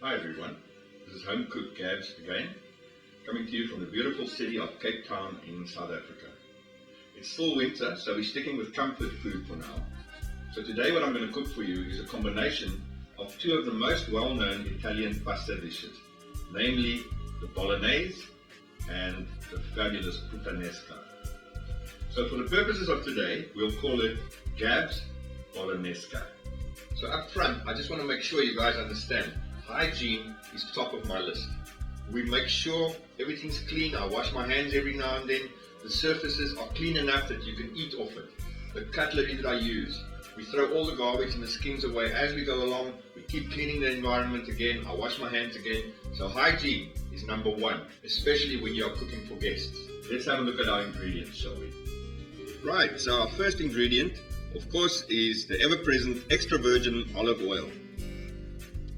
Hi everyone, this is Home Cooked Gabs again, coming to you from the beautiful city of Cape Town in South Africa. It's still winter, so we're sticking with comfort food for now. So today what I'm going to cook for you is a combination of two of the most well-known Italian pasta dishes, namely the Bolognese and the fabulous Puttanesca. So for the purposes of today, we'll call it Gabs Bolognesca. So up front, I just want to make sure you guys understand, hygiene is top of my list. We make sure everything's clean. I wash my hands every now and then. The surfaces are clean enough that you can eat off it. The cutlery that I use, we throw all the garbage and the skins away as we go along. We keep cleaning the environment again. I wash my hands again. So hygiene is number one, especially when you are cooking for guests. Let's have a look at our ingredients, shall we? Right, so our first ingredient, of course, is the ever-present extra virgin olive oil.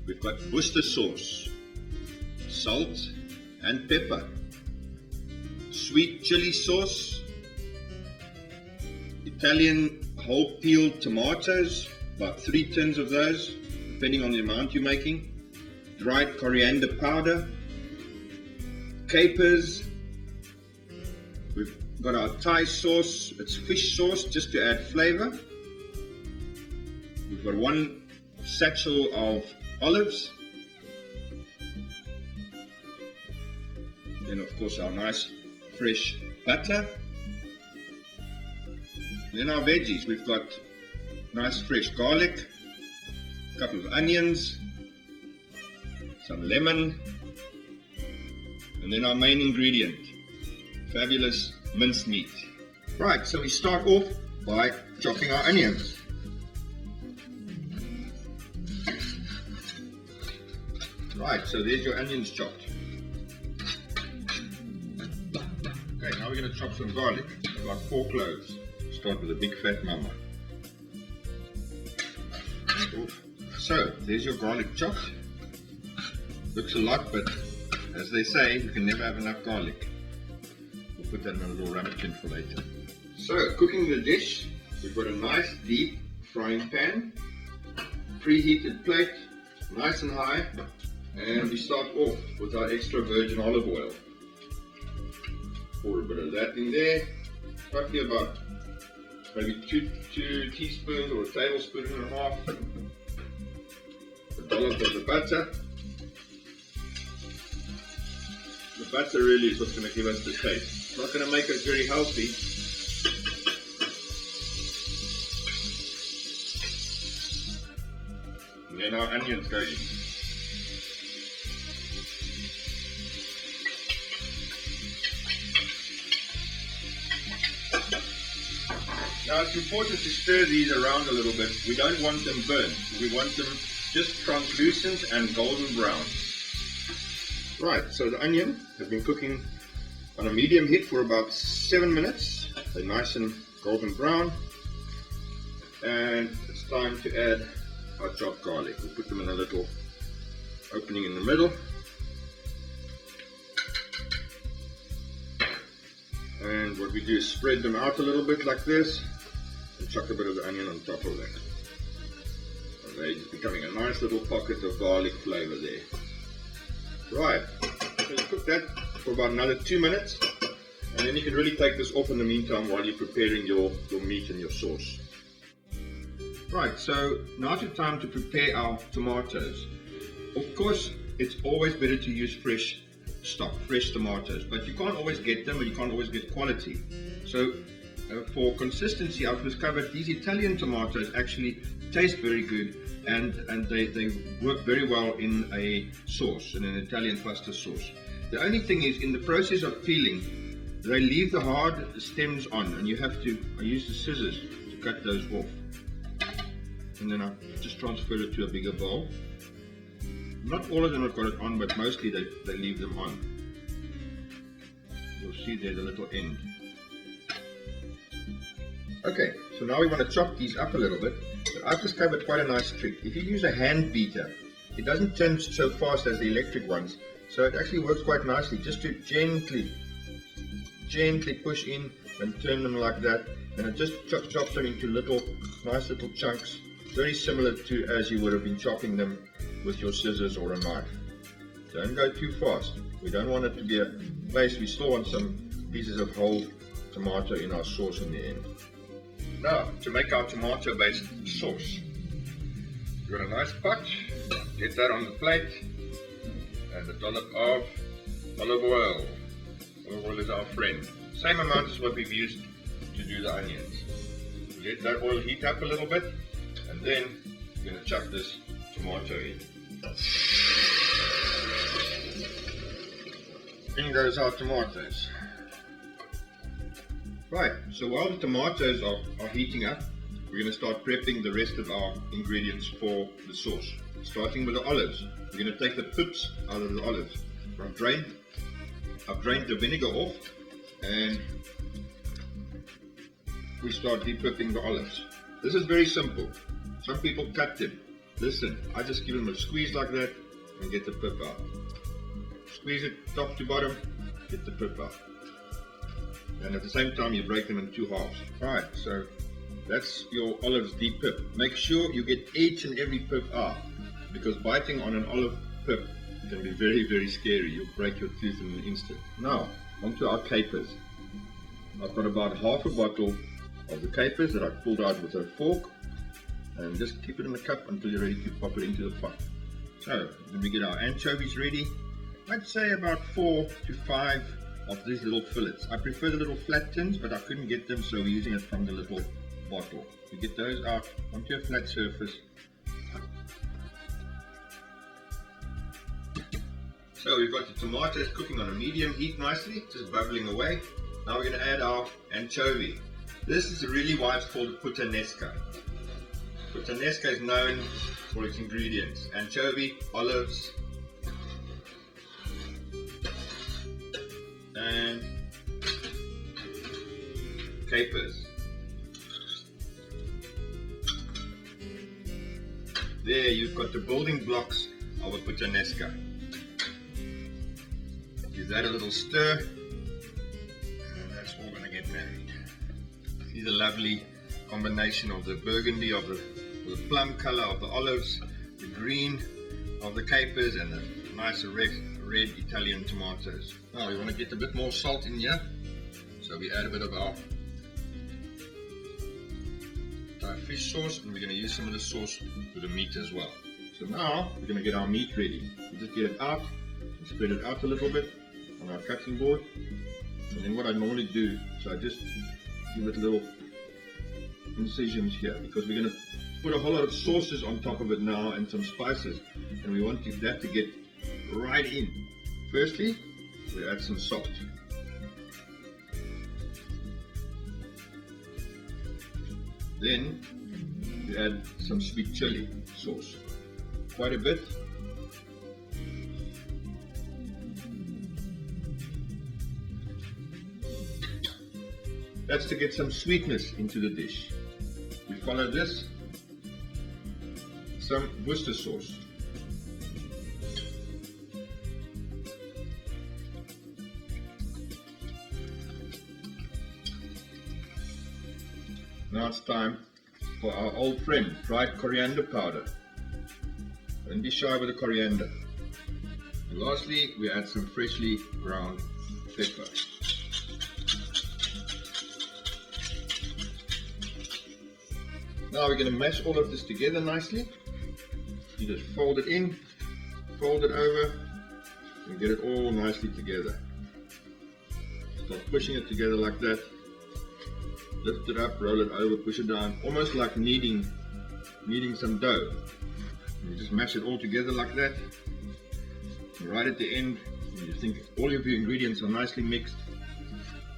We've got Worcester sauce, salt and pepper, sweet chili sauce, Italian whole peeled tomatoes, about 3 tins of those, depending on the amount you're making, dried coriander powder, capers. We've got our Thai sauce, it's fish sauce just to add flavor. We've got 1 satchel of olives. Then of course our nice fresh butter. Then our veggies, we've got nice fresh garlic, a couple of onions, some lemon, and then our main ingredient, fabulous minced meat. Right, so we start off by chopping our onions. Right, so there's your onions chopped. Okay, now we're going to chop some garlic, about 4 cloves. Start with a big fat mama. So, there's your garlic chopped. Looks a lot, but as they say, you can never have enough garlic. We'll put that in a little ramekin for later. So, cooking the dish, we've got a nice deep frying pan, preheated plate, nice and high, and we start off with our extra virgin olive oil. Pour a bit of that in there, roughly about maybe 2 teaspoons or a tablespoon and a half. A dollop of the butter. The butter really is what's going to give us the taste. It's not going to make us very healthy. And then our onions go in. Now it's important to stir these around a little bit. We don't want them burnt. We want them just translucent and golden brown. Right, so the onion has been cooking on a medium heat for about 7 minutes. They're nice and golden brown. And it's time to add our chopped garlic. We'll put them in a little opening in the middle. And what we do is spread them out a little bit like this. And chuck a bit of the onion on top of that. And they're just becoming a nice little pocket of garlic flavor there. Right, so you cook that for about another 2 minutes, and then you can really take this off in the meantime while you're preparing your meat and your sauce. Right, so now's the time to prepare our tomatoes. Of course, it's always better to use fresh stock, fresh tomatoes, but you can't always get them and you can't always get quality. So for consistency, I've discovered these Italian tomatoes actually taste very good, and they work very well in a sauce, in an Italian pasta sauce. The only thing is, in the process of peeling, they leave the hard stems on, and you have to, I use the scissors to cut those off. And then I just transfer it to a bigger bowl. Not all of them have got it on, but mostly they leave them on. You'll see there's a little end. Okay, so now we want to chop these up a little bit. But I've discovered quite a nice trick. If you use a hand beater, it doesn't turn so fast as the electric ones, so it actually works quite nicely. Just to gently push in and turn them like that, and it just chops them into nice little chunks, very similar to as you would have been chopping them with your scissors or a knife. Don't go too fast. We don't want it to be a paste. We still want some pieces of whole tomato in our sauce in the end. Now, to make our tomato-based sauce, we've got a nice pot. Get that on the plate, and a dollop of olive oil. Olive oil is our friend. Same amount as what we've used to do the onions. Let that oil heat up a little bit, and then we're going to chuck this tomato in. In goes our tomatoes. Right, so while the tomatoes are heating up, we're going to start prepping the rest of our ingredients for the sauce. Starting with the olives. We're going to take the pips out of the olives. I've drained the vinegar off, and we start de-pipping the olives. This is very simple. Some people cut them. Listen, I just give them a squeeze like that and get the pip out. Squeeze it top to bottom, get the pip out. And at the same time you break them in two halves. Alright, so that's your olives de-pip. Make sure you get each and every pip out, because biting on an olive pip can be very, very scary. You'll break your tooth in an instant. Now, onto our capers. I've got about half a bottle of the capers that I've pulled out with a fork, and just keep it in the cup until you're ready to pop it into the pot. So, then we get our anchovies ready. I'd say about 4 to 5 of these little fillets. I prefer the little flat tins, but I couldn't get them, so we're using it from the little bottle. We get those out onto a flat surface. So we've got the tomatoes cooking on a medium heat nicely, just bubbling away. Now we're going to add our anchovy. This is really why it's called Puttanesca. Puttanesca is known for its ingredients: anchovy, olives, and capers. There you've got the building blocks of a Puttanesca. Give that a little stir, and that's all going to get married. See the lovely combination of the burgundy of the plum color of the olives, the green of the capers, and the nice red Italian tomatoes. Now we want to get a bit more salt in here, so we add a bit of our Thai fish sauce, and we're going to use some of the sauce with the meat as well. So now we're going to get our meat ready. We just get it out and spread it out a little bit on our cutting board, and then what I normally do, so I just give it little incisions here, because we're going to put a whole lot of sauces on top of it now and some spices, and we want that to get right in. Firstly, we add some salt. Then we add some sweet chili sauce, quite a bit. That's to get some sweetness into the dish. We follow this, some Worcester sauce. Now it's time for our old friend, dried coriander powder. Don't be shy with the coriander. And lastly, we add some freshly ground pepper. Now we're going to mash all of this together nicely. You just fold it in, fold it over, and get it all nicely together. Start pushing it together like that. Lift it up, roll it over, push it down, almost like kneading some dough. And you just mash it all together like that. And right at the end, when you think all of your ingredients are nicely mixed,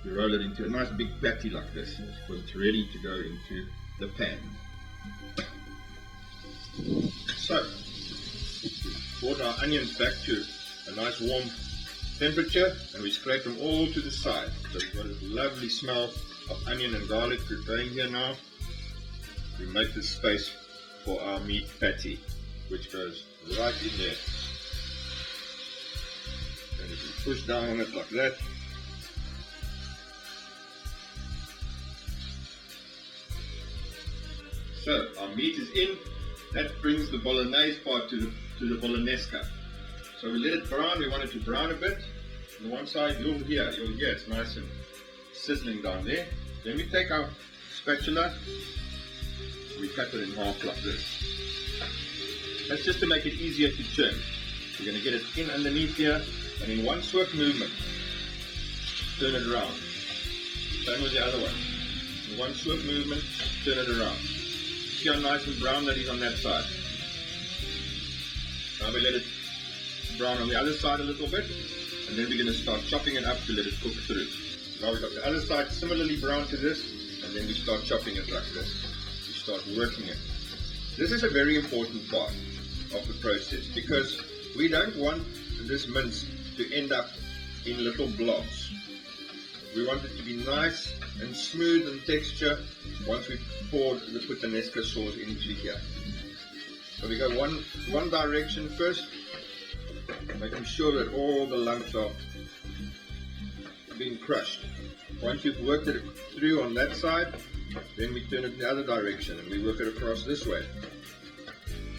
you roll it into a nice big patty like this, because it's ready to go into the pan. So, brought our onions back to a nice warm temperature, and we scrape them all to the side. So we've got a lovely smell of onion and garlic going here now. We make this space for our meat patty, which goes right in there. And if you push down on it like that, so our meat is in. That brings the bolognese part to to the Bolognesca. So we let it brown, we want it to brown a bit. On the one side, you'll hear it's nice and sizzling down there. Then we take our spatula, we cut it in half like this. That's just to make it easier to churn. We're going to get it in underneath here, and in one swift movement, turn it around. Same with the other one. In one swift movement, turn it around. See how nice and brown that is on that side. Now we let it brown on the other side a little bit, and then we're going to start chopping it up to let it cook through. Now we've got the other side similarly brown to this, and then we start chopping it like this. We start working it. This is a very important part of the process, because we don't want this mince to end up in little blobs. We want it to be nice and smooth in texture once we've poured the Puttanesca sauce into here. So we go one direction first, making sure that all the lumps are being crushed. Once you've worked it through on that side, then we turn it the other direction and we work it across this way.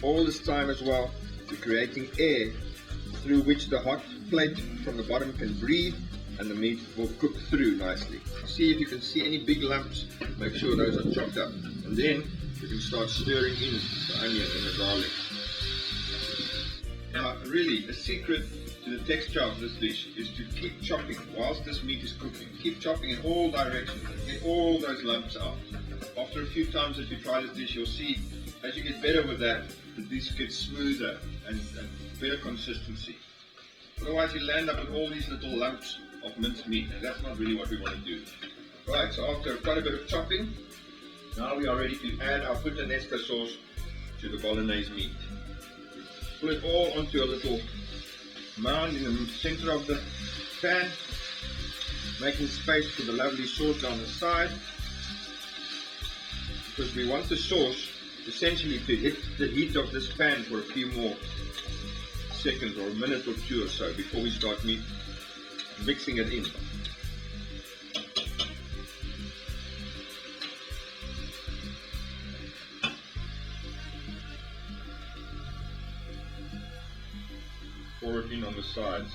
All this time as well, we're creating air through which the hot plate from the bottom can breathe, and the meat will cook through nicely. See if you can see any big lumps, make sure those are chopped up. And then you can start stirring in the onion and the garlic. Now really, the secret to the texture of this dish is to keep chopping whilst this meat is cooking. Keep chopping in all directions and get all those lumps out. After a few times that you try this dish, you'll see as you get better with that, the dish gets smoother and better consistency. Otherwise you land up with all these little lumps of minced meat, and that's not really what we want to do. Right, so after quite a bit of chopping, now we are ready to add our Puttanesca sauce to the bolognese meat. Put it all onto a little mound in the center of the pan, making space for the lovely sauce down the side, because we want the sauce essentially to hit the heat of this pan for a few more seconds or a minute or two or so before we start mixing it in. Pour it in on the sides.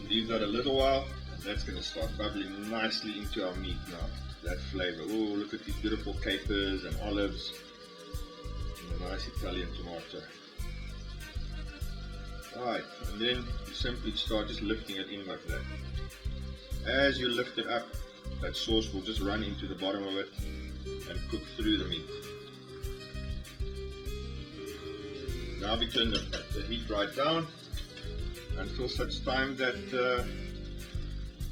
Leave that a little while. That's going to start bubbling nicely into our meat now. That flavor. Oh, look at these beautiful capers and olives and a nice Italian tomato. Right, and then you simply start just lifting it in like that. As you lift it up, that sauce will just run into the bottom of it and cook through the meat. Now we turn the heat right down until such time that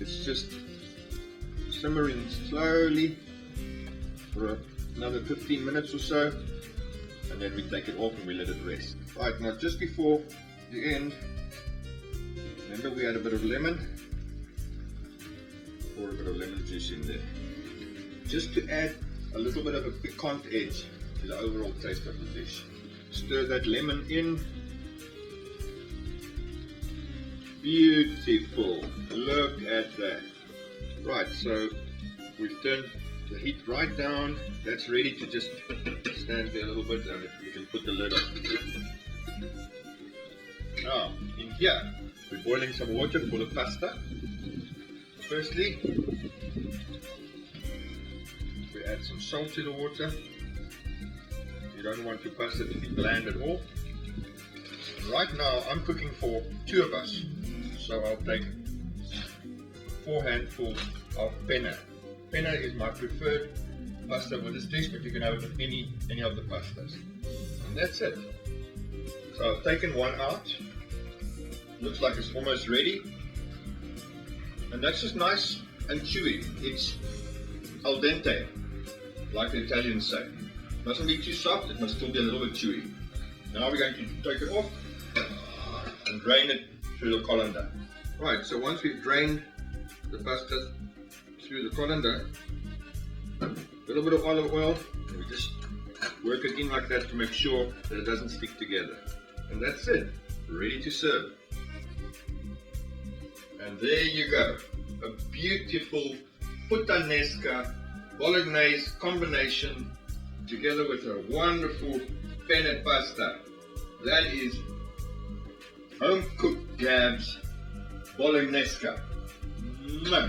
it's just simmering slowly for another 15 minutes or so, and then we take it off and we let it rest. Right, now just before the end, remember we had a bit of lemon. Pour a bit of lemon juice in there, just to add a little bit of a piquant edge to the overall taste of the dish. Stir that lemon in. Beautiful, look at that. Right, so we've turned the heat right down. That's ready to just stand there a little bit, and you can put the lid on. Now, in here, we're boiling some water for the pasta. Firstly, we add some salt to the water. You don't want your pasta to be bland at all. Right now, I'm cooking for 2 of us, so I'll take 4 handfuls of penna. Penna is my preferred pasta with this dish, but you can have it with any of the pastas. And that's it. So I've taken one out. Looks like it's almost ready. And that's just nice and chewy. It's al dente, like the Italians say. Mustn't be too soft, it must still be a little bit chewy. Now we're going to take it off and drain it through the colander. Right, so once we've drained the pasta through the colander, a little bit of olive oil, and we just work it in like that to make sure that it doesn't stick together. And that's it, ready to serve. And there you go, a beautiful Puttanesca Bolognese combination together with a wonderful penne pasta. That is home cooked Gab's Bolognesca. Mwah.